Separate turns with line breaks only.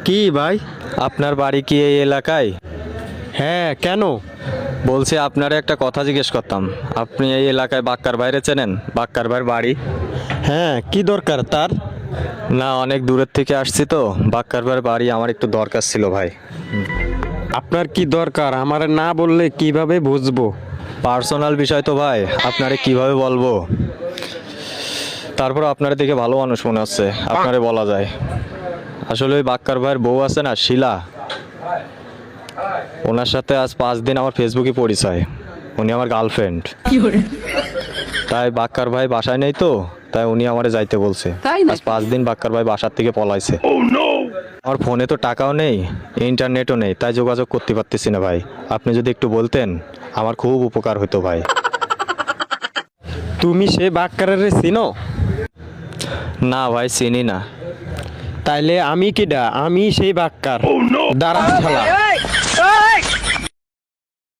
কি ভাই?
আপনার বাড়ি কি এই এলাকায়?
হ্যাঁ, কেন?
বলছি আপনারে একটা কথা জিজ্ঞেস করতাম। আপনি এই এলাকায় বাক্কার বাইরে চেনেন? বাক্কার ভাইয়ের বাড়ি?
হ্যাঁ, কি দরকার তার?
না, অনেক দূরের থেকে আসছি তো, বাক্কার ভাইয়ের বাড়ি আমার একটু দরকার ছিল ভাই।
আপনার কি দরকার আমার না বললে কিভাবে বুঝবো?
পার্সোনাল বিষয় তো ভাই, আপনারে কিভাবে বলবো? তারপর আপনারে দেখে ভালো মানুষ মনে হচ্ছে, আপনারে বলা যায়। আসলে ওই বাক্কার ভাইয়ের বউ আছে না, শিলা, ওনার সাথে আজ 5 দিন আমার ফেসবুকে পরিচয়। উনি আমার গার্লফ্রেন্ড। তাই বাক্কার ভাই বাসায় নেই তো, তাই উনি আমারে যাইতে বলছে। আজ 5 দিন বাক্কার ভাই বাসার থেকে পলাইছে। আমার ফোনে তো টাকাও নেই, ইন্টারনেটও নেই, তাই যোগাযোগ করতে পারতেছি না ভাই। আপনি যদি একটু বলতেন আমার খুব উপকার হতো ভাই।
তুমি সে বাক্কারে চিনো?
না ভাই, চিনি না।
তাইলে আমি কিডা? আমি সেই বাক্কার। দাঁড়া শালা।